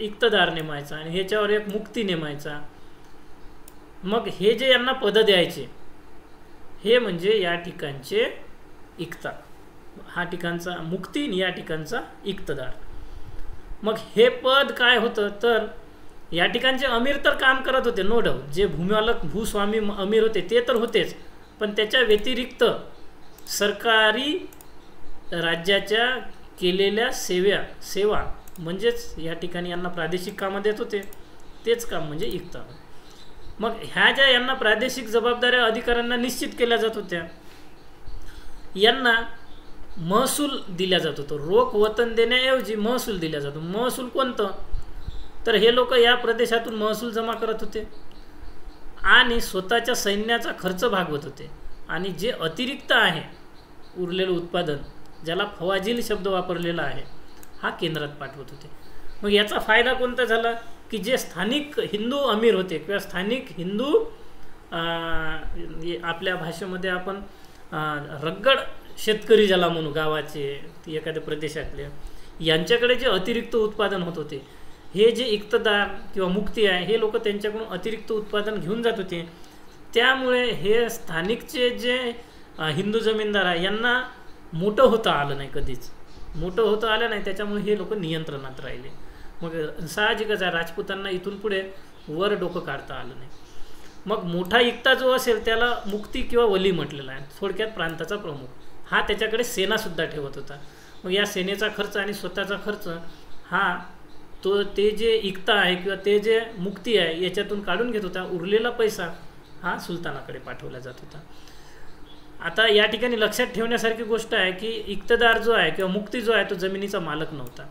इक्तदार नेमायचा आणि ह्याच्यावर एक मुक्ती नेमायचा. मग हे जे यांना पद द्यायचे हे म्हणजे या ठिकाणचे इक्ता, हा ठिकाणचा मुक्ती आणि या ठिकाणचा इक्तदार. मग हे पद काय होतं तर या ठिकाणचे अमीर तर काम करत होते नो डाऊट, जे भूमालक भूस्वामी अमीर होते ते तर होतेच, पण त्याच्या व्यतिरिक्त सरकारी राज्याच्या केलेल्या सेवा म्हणजेच या ठिकाणी यांना प्रादेशिक कामं देत होते, तेच काम म्हणजे इक्ता. मग ह्या ज्या यांना प्रादेशिक जबाबदाऱ्या अधिकाऱ्यांना निश्चित केल्या जात होत्या यांना महसूल दिला जात होतो. रोख वतन देण्याऐवजी महसूल दिला जातो. महसूल कोणतं? तर हे लोक या प्रदेशातून महसूल जमा करत होते आणि स्वतःच्या सैन्याचा खर्च भागवत होते. आणि जे अतिरिक्त आहे उरलेलं उत्पादन, ज्याला फवाजील शब्द वापरलेला आहे, हा केंद्रात पाठवत होते. मग याचा फायदा कोणता झाला की जे स्थानिक हिंदू अमीर होते किंवा स्थानिक हिंदू आपल्या भाषेमध्ये आपण रगड शेतकरी ज्याला म्हणू, गावाचे एखाद्या प्रदेशातले, यांच्याकडे जे अतिरिक्त उत्पादन होत होते, हे जे इक्तदार किंवा मुक्ती आहे, हे लोक त्यांच्याकडून अतिरिक्त उत्पादन घेऊन जात होते. त्यामुळे हे स्थानिकचे जे हिंदू जमीनदार आहे यांना मोठं होता आलं नाही, कधीच मोठं होतं आलं नाही. त्याच्यामुळे हे लोक नियंत्रणात राहिले. मग साहजिकच आहे, राजपूतांना इथून पुढे वर डोकं काढता आलं नाही. मग मोठा इक्ता जो असेल त्याला मुक्ती किंवा वली म्हटलेला आहे. थोडक्यात प्रांताचा प्रमुख हा त्याच्याकडे सेनासुद्धा ठेवत होता. मग या सेनेचा खर्च आणि स्वतःचा खर्च हा ते जे इक्ता आहे किंवा ते जे मुक्ती आहे याच्यातून काढून घेत होता. उरलेला पैसा हा सुलतानाकडे पाठवला जात होता. आता या ठिकाणी लक्षात ठेवण्यासारखी गोष्ट आहे की इक्तदार जो आहे किंवा मुक्ती जो आहे तो जमिनीचा मालक नव्हता.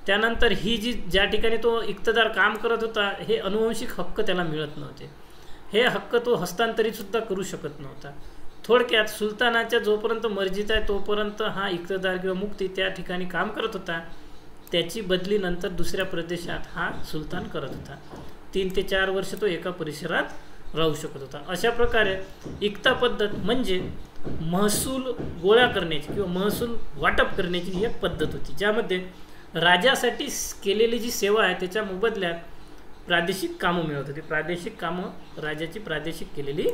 त्यानंतर ही ज्या ठिकाणी तो इक्तदार काम करत होता, हे अनुवंशिक हक्क त्याला मिळत नव्हते. हे हक्क तो हस्तांतरितसुद्धा करू शकत नव्हता. थोडक्यात सुलतानाच्या जोपर्यंत मर्जीत आहे तोपर्यंत हा इक्तदार किंवा मुक्ती त्या ठिकाणी काम करत होता. त्याची बदली नंतर दुसऱ्या प्रदेशात हा सुलतान करत होता. 3 ते 4 वर्ष तो एका परिसरात राहू शकत होता. अशा प्रकारे इक्ता पद्धत म्हणजे महसूल गोळा करण्याची किंवा महसूल वाटप करण्याची ही एक पद्धत होती, ज्यामध्ये राजासाठी केलेली जी सेवा आहे त्याच्या मोबदल्यात प्रादेशिक कामं मिळत होती. प्रादेशिक कामं, राजाची प्रादेशिक केलेली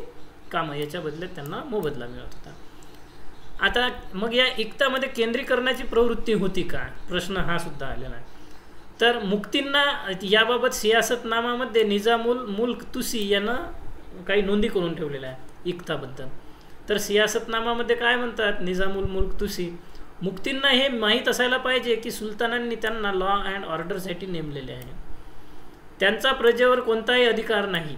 कामं, याच्या बदल्यात त्यांना मोबदला मिळत होता. आता मग या इक्तामध्ये केंद्रीकरणाची प्रवृत्ती होती का, प्रश्न हा सुद्धा आलेला आहे. तर मुक्तींना याबाबत सियासतनामामध्ये निजामुल मुल्क तुसी यानं काही नोंदी करून ठेवलेल्या आहे इक्ताबद्दल. तर सियासतनामामध्ये काय म्हणतात निजामुल मुल्क तुसी, मुक्तींना हे माहीत असायला पाहिजे की सुलतानांनी त्यांना लॉ अँड ऑर्डरसाठी नेमलेले आहे. त्यांचा प्रजेवर कोणताही अधिकार नाही.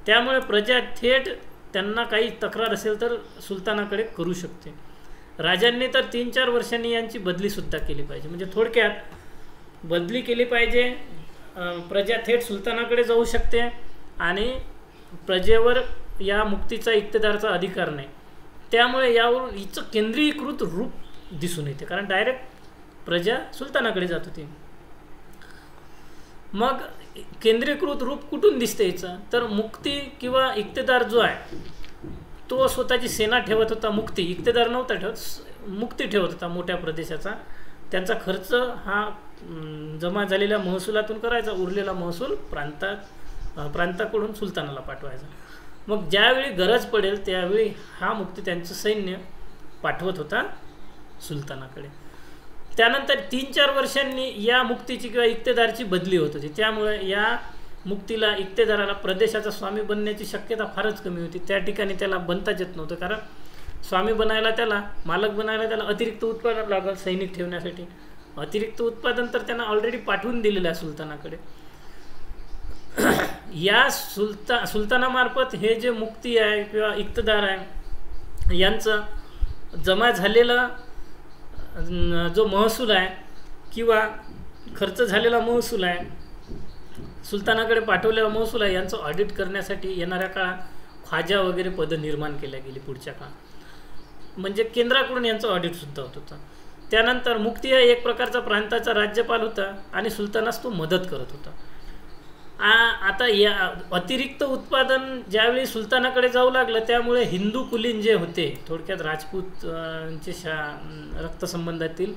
त्यामुळे प्रजा थेट त्यांना काही तक्रार असेल तर सुलतानाकडे करू शकते. राजांनी तर 3-4 वर्षांनी यांची बदलीसुद्धा केली पाहिजे. म्हणजे थोडक्यात बदली केली पाहिजे. प्रजा थेट सुलतानाकडे जाऊ शकते आणि प्रजेवर या मुक्तीचा इक्तदारचा अधिकार नाही. त्यामुळे यावर हिचं केंद्रीकृत रूप दिसून येते, कारण डायरेक्ट प्रजा सुलतानाकडे जात होती. मग केंद्रीकृत रूप कुठून दिसते याचं, तर मुक्ती किंवा इक्तेदार जो आहे तो स्वतःची सेना ठेवत होता. मुक्ती इक्तेदार नव्हता ठेवत, मुक्ती ठेवत होता मोठ्या प्रदेशाचा. त्यांचा खर्च हा जमा झालेल्या महसुलातून करायचा, उरलेला महसूल प्रांताकडून सुलतानाला पाठवायचा. मग ज्यावेळी गरज पडेल त्यावेळी हा मुक्ती त्यांचं सैन्य पाठवत होता सुलतानाकडे. त्यानंतर 3-4 वर्षांनी या मुक्तीची किंवा इक्तेदारची बदली होत होती. त्यामुळे या मुक्तीला, इक्तेदाराला प्रदेशाचा स्वामी बनण्याची शक्यता फारच कमी होती. त्या ठिकाणी त्याला बनताच येत नव्हतं, कारण स्वामी बनायला त्याला, मालक बनायला त्याला अतिरिक्त उत्पादन लागलं सैनिक ठेवण्यासाठी. अतिरिक्त उत्पादन तर त्यांना ऑलरेडी पाठवून दिलेलं आहे सुलतानाकडे. या सुलतानामार्फत हे जे मुक्ती आहे किंवा इक्तदार आहे यांचं जमा झालेला जो महसूल आहे किंवा खर्च झालेला महसूल आहे, सुलतानाकडे पाठवलेला महसूल आहे, यांचं ऑडिट करण्यासाठी येणाऱ्या काळात ख्वाजा वगैरे पदं निर्माण केल्या गेली पुढच्या काळात. म्हणजे केंद्राकडून यांचं ऑडिटसुद्धा होत होतं. त्यानंतर मुक्ती हा एक प्रकारचा प्रांताचा राज्यपाल होता आणि सुलतानास तो मदत करत होता. आता या अतिरिक्त उत्पादन ज्यावेळी सुलतानाकडे जाऊ लागलं त्यामुळे हिंदू कुलीन जे होते, थोडक्यात राजपूतचे रक्तसंबंधातील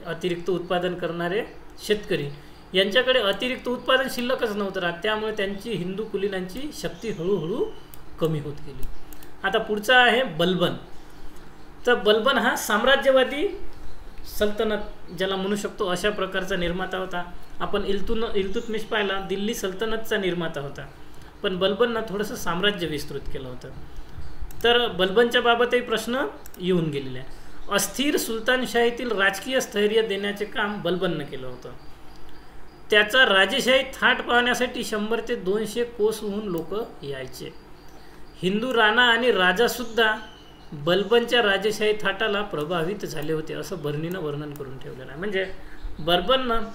अतिरिक्त उत्पादन करणारे शेतकरी, यांच्याकडे अतिरिक्त उत्पादन शिल्लकच नव्हतं राहत. त्यामुळे त्यांची हिंदू कुलीनांची शक्ती हळूहळू कमी होत गेली. आता पुढचा आहे बलबन. तर बलबन हा साम्राज्यवादी सल्तनत ज्याला म्हणू शकतो अशा प्रकारचा निर्माता होता. आपण इल्तुतमिश पाहिला, दिल्ली सल्तनतचा निर्माता होता, पण बलबननं थोडंसं साम्राज्य विस्तृत केलं होतं. तर बलबनच्या बाबतही प्रश्न येऊन गेलेले आहे. अस्थिर सुलतानशाहीतील राजकीय स्थैर्य देण्याचे काम बलबननं केलं होतं. त्याचा राजेशाही थाट पाहण्यासाठी 100 ते 200 कोसहून लोक यायचे. हिंदू राणा आणि राजासुद्धा बल्बनच्या राजेशाही थाटाला प्रभावित झाले होते असं बर्नीनं वर्णन करून ठेवलेलं आहे. म्हणजे बर्बननं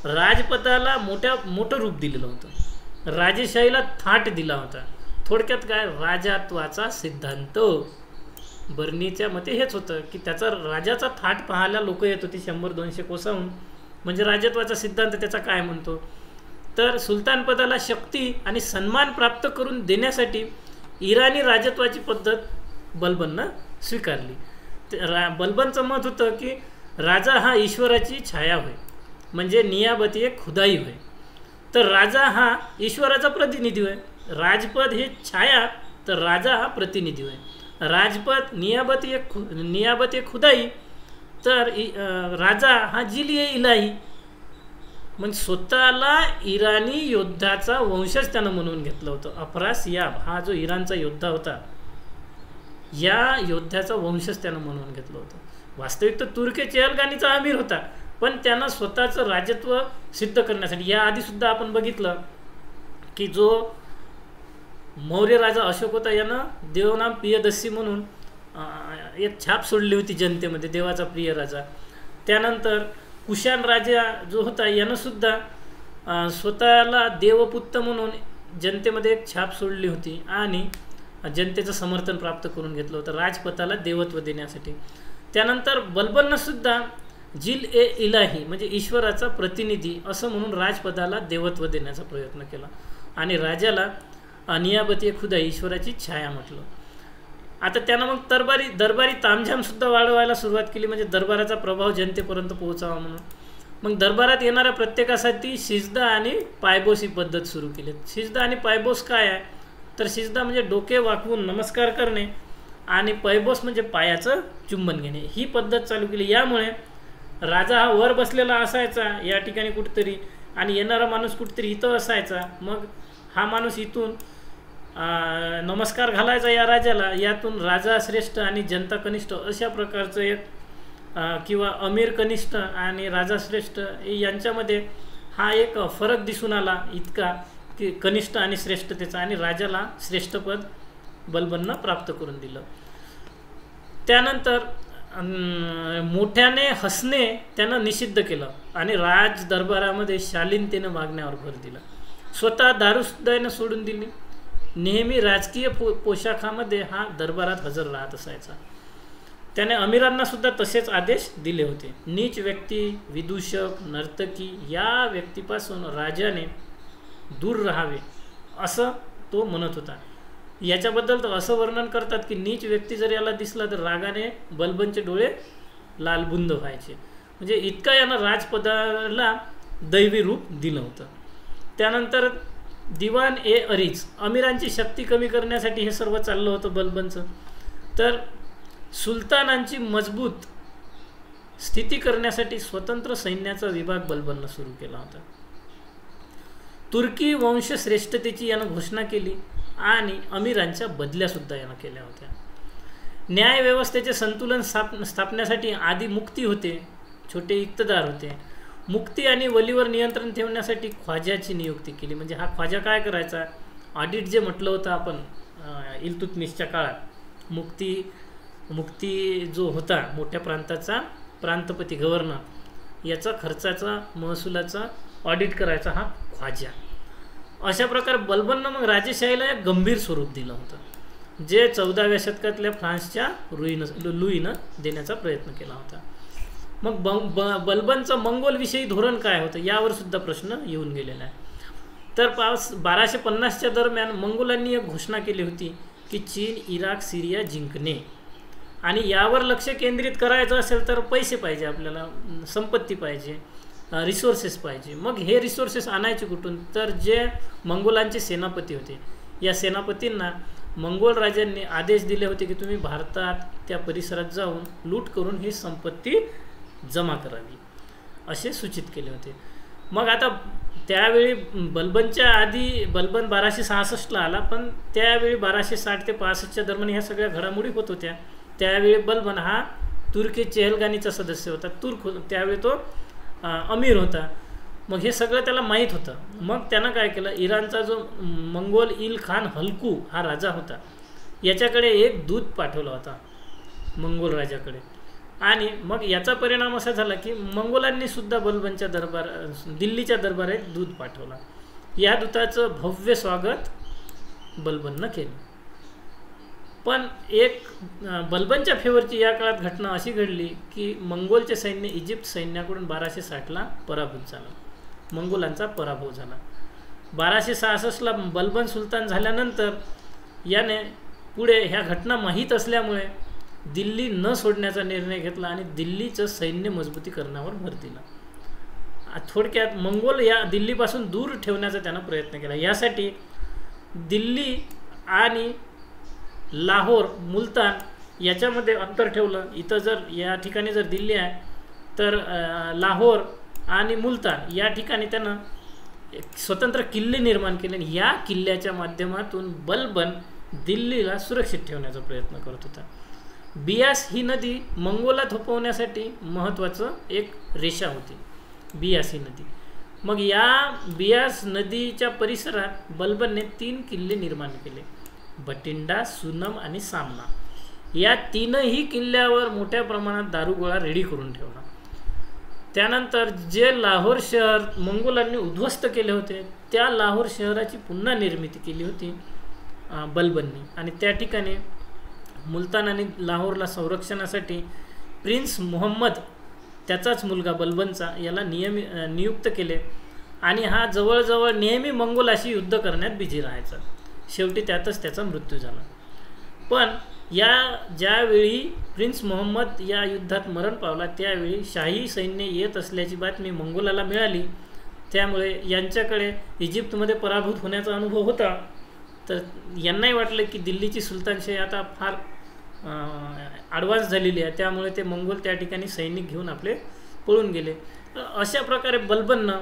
राजपदाला मोठं रूप दिलेलं होतं, राजेशाहीला थाट दिला होता. थोडक्यात काय, राजत्वाचा सिद्धांत. बर्नीच्या मते हेच होतं की त्याचा राजाचा थाट पाहायला लोक येत होती 100-200 कोसाहून. म्हणजे राजत्वाचा सिद्धांत त्याचा काय म्हणतो, तर सुलतानपदाला शक्ती आणि सन्मान प्राप्त करून देण्यासाठी इराणी राजत्वाची पद्धत बल्बननं स्वीकारली. बल्बनचं मत होतं की राजा हा ईश्वराची छाया होय, म्हणजे नियाबती एक खुदाई होय. तर राजा हा ईश्वराचा प्रतिनिधी होय. राजपद हे छाया, तर राजा हा प्रतिनिधी होय. राजपद नियाबत एक खुदाई, तर राजा हा जिलिये इलाही. म्हणजे स्वतःला इराणी योद्ध्याचा वंशज त्यानं म्हणून घेतलं होतं. अफरासियाब हा जो इराणचा योद्धा होता, या योद्ध्याचा वंशज त्यानं म्हणून घेतलं होतं. वास्तविक तर तुर्के चेहलगानीचा अमीर होता, पण त्यानं स्वतःचं राजत्व सिद्ध करण्यासाठी, याआधी सुद्धा आपण बघितलं की जो मौर्य राजा अशोक होता, यानं देवनाम प्रियदस्सी म्हणून एक छाप सोडली होती जनतेमध्ये, देवाचा प्रिय राजा. त्यानंतर कुशाण राजा जो होता, यानं सुद्धा स्वतःला देवपुत्र म्हणून जनतेमध्ये एक छाप सोडली होती आणि जनतेचं समर्थन प्राप्त करून घेतलं होतं राजपथाला देवत्व देण्यासाठी. त्यानंतर बल्बननं सुद्धा जिल ए इलाही म्हणजे ईश्वराचा प्रतिनिधी असं म्हणून राजपदाला देवत्व देण्याचा प्रयत्न केला आणि राजाला नियाबती खुदा ईश्वराची छाया म्हटलं. आता त्यानं मग दरबारी तामझामसुद्धा वाढवायला सुरुवात केली, म्हणजे दरबाराचा प्रभाव जनतेपर्यंत पोहोचावा म्हणून. मग दरबारात येणाऱ्या प्रत्येकासाठी सिजदा आणि पायबोस ही पद्धत सुरू केली. सिजदा आणि पायबोस काय आहे, तर सिजदा म्हणजे डोके वाकवून नमस्कार करणे आणि पायबोस म्हणजे पायाचं चुंबन घेणे, ही पद्धत चालू केली. यामुळे राजा हा वर बसलेला असायचा या ठिकाणी कुठेतरी, आणि येणारा माणूस कुठेतरी इथं असायचा. मग हा माणूस इथून नमस्कार घालायचा या राजाला, यातून राजा श्रेष्ठ आणि जनता कनिष्ठ अशा प्रकारचं एक किंवा अमीर कनिष्ठ आणि राजा श्रेष्ठ यांच्यामध्ये हा एक फरक दिसून आला इतका की कनिष्ठ आणि श्रेष्ठतेचा, आणि राजाला श्रेष्ठपद बल्बननं प्राप्त करून दिलं. त्यानंतर मोठ्याने हसणे त्यानं निषिद्ध केलं आणि राज दरबारामध्ये शालीनतेनं वागण्यावर भर दिला. स्वतः दारूसुद्धा सोडून दिली. नेहमी राजकीय पोशाखामध्ये हा दरबारात हजर राहत असायचा. त्याने अमीरांना सुद्धा तसेच आदेश दिले होते. नीच व्यक्ती, विदूषक, नर्तकी या व्यक्तीपासून राजाने दूर राहावे असं तो म्हणत होता. याच्याबद्दल तर असं वर्णन करतात की नीच व्यक्ती जर याला दिसला तर रागाने बल्बनचे डोळे लालबुंद व्हायचे. म्हणजे इतका यानं राजपदाला दैवी रूप दिलं होतं. त्यानंतर दिवाण ए अरीज, अमीरांची शक्ती कमी करण्यासाठी हे सर्व चाललं होतं बल्बनचं. तर सुलतानांची मजबूत स्थिती करण्यासाठी स्वतंत्र सैन्याचा विभाग बल्बननं सुरू केला होता. तुर्की वंशश्रेष्ठतेची यानं घोषणा केली आणि अमीरांच्या बदल्यासुद्धा यानं केल्या होत्या. न्यायव्यवस्थेचे संतुलन स्थापण्यासाठी आधी मुक्ती होते, छोटे इक्तदार होते. मुक्ती आणि वलीवर नियंत्रण ठेवण्यासाठी ख्वाजाची नियुक्ती केली. म्हणजे हा ख्वाजा काय करायचा, ऑडिट जे म्हटलं होतं आपण इल्तुतमिशच्या काळात, मुक्ती जो होता मोठ्या प्रांताचा प्रांतपती गव्हर्नर, याचा खर्चाचा महसुलाचा ऑडिट करायचा हा ख्वाजा. अशा प्रकारे बल्बननं मग राजेशाहीला एक गंभीर स्वरूप दिलं होतं, जे 14व्या शतकातल्या फ्रान्सच्या लुईनं देण्याचा प्रयत्न केला होता. मग बल्बनचं मंगोलविषयी धोरण काय होतं यावर सुद्धा प्रश्न येऊन गेलेला आहे. तर 1250च्या दरम्यान मंगोलांनी एक घोषणा केली होती की चीन, इराक, सिरिया जिंकणे, आणि यावर लक्ष केंद्रित करायचं असेल तर पैसे पाहिजे, आपल्याला संपत्ती पाहिजे, रिसोर्सेस पाहिजे. मग हे रिसोर्सेस आणायचे कुठून, तर जे मंगोलांचे सेनापती होते, या सेनापतींना मंगोल राजांनी आदेश दिले होते की तुम्ही भारतात त्या परिसरात जाऊन लूट करून ही संपत्ती जमा करावी असे सूचित केले होते. मग आता त्यावेळी बल्बनच्या आधी बल्बन 1266ला आला, पण त्यावेळी 1260 ते 65च्या दरम्यान ह्या सगळ्या घडामोडी होत होत्या. त्यावेळी बल्बन हा तुर्की चेहलगानीचा सदस्य होता, त्यावेळी तो अमीर होता. मग हे सगळं त्याला माहीत होतं. मग त्यानं काय केलं, इराणचा जो मंगोल इल खान हल्कू हा राजा होता, याच्याकडे एक दूत पाठवला होता मंगोल राजाकडे. आणि मग याचा परिणाम असा झाला की मंगोलांनी सुद्धा बलबनच्या दिल्लीच्या दरबारात दूत पाठवला. या दूताचं भव्य स्वागत बलबननं केलं. पण एक बलबनच्या फेवरची या काळात घटना अशी घडली की मंगोलचे सैन्य इजिप्त सैन्याकडून 1260ला पराभूत झालं. मंगोलांचा पराभव झाला. 1266ला बलबन सुलतान झाल्यानंतर याने पुढे ह्या घटना माहीत असल्यामुळे दिल्ली न सोडण्याचा निर्णय घेतला आणि दिल्लीचं सैन्य मजबूतीकरणावर भर दिला. थोडक्यात मंगोल या दिल्लीपासून दूर ठेवण्याचा त्यानं प्रयत्न केला. यासाठी दिल्ली आणि लाहोर, मुलतान याच्यामध्ये अंतर ठेवलं. इथं जर या ठिकाणी जर दिल्ली आहे तर लाहोर आणि मुलतान या ठिकाणी त्यानं एक स्वतंत्र किल्ले निर्माण केले. आणि या किल्ल्याच्या माध्यमातून बलबन दिल्लीला सुरक्षित ठेवण्याचा प्रयत्न करत होता. बियास ही नदी मंगोला थोपवण्यासाठी महत्त्वाचं एक रेषा होती, बियास ही नदी. मग या बियास नदीच्या परिसरात बलबनने 3 किल्ले निर्माण केले, बटिंडा, सुनम आणि सामना. या 3ही किल्ल्यावर मोठ्या प्रमाणात दारुगोळा रेडी करून ठेवला. त्यानंतर जे लाहोर शहर मंगोलांनी उद्ध्वस्त केले होते त्या लाहोर शहराची पुन्हा निर्मिती केली होती बलबननी. आणि त्या ठिकाणी मुलतान आणि लाहोरला संरक्षणासाठी प्रिन्स मुहम्मद, त्याचाच मुलगा बलबनचा, याला नियुक्त केले. आणि हा जवळजवळ नेहमी मंगोलाशी युद्ध करण्यात बिझी राहायचा. शेवटी त्यातच त्याचा मृत्यू झाला. पण ज्यावेळी प्रिन्स मुहम्मद या युद्धात मरण पावला त्यावेळी शाही सैन्य येत असल्याची बातमी मंगोलाला मिळाली. त्यामुळे यांच्याकडे इजिप्तमध्ये पराभूत होण्याचा अनुभव होता. तर यांनाही वाटलं की दिल्लीची सुलतानशाही आता फार ॲडव्हान्स झालेली आहे, त्यामुळे ते मंगोल त्या ठिकाणी सैनिक घेऊन आपले पळून गेले. अशा प्रकारे बलबननं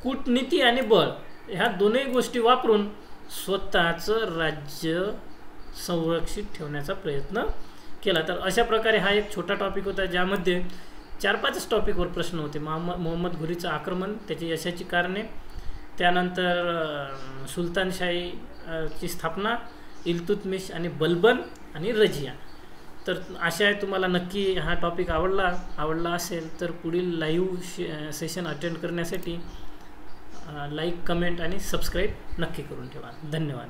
कूटनीती आणि बळ ह्या दोन्ही गोष्टी वापरून स्वतःचं राज्य संरक्षित ठेवण्याचा प्रयत्न केला. तर अशा प्रकारे हा एक छोटा टॉपिक होता ज्यामध्ये 4-5 टॉपिकवर प्रश्न होते. मोहम्मद घुरीचं आक्रमण, त्याची यशाची कारणे, त्यानंतर सुलतानशाहीची स्थापना, इल्तुतमिश आणि बलबन आणि रजिया. तर आशा आहे तुम्हाला नक्की हा टॉपिक आवडला असेल तर पुढील लाईव्ह सेशन अटेंड करण्यासाठी लाईक, कमेंट आणि सबस्क्राईब नक्की करून ठेवा. धन्यवाद.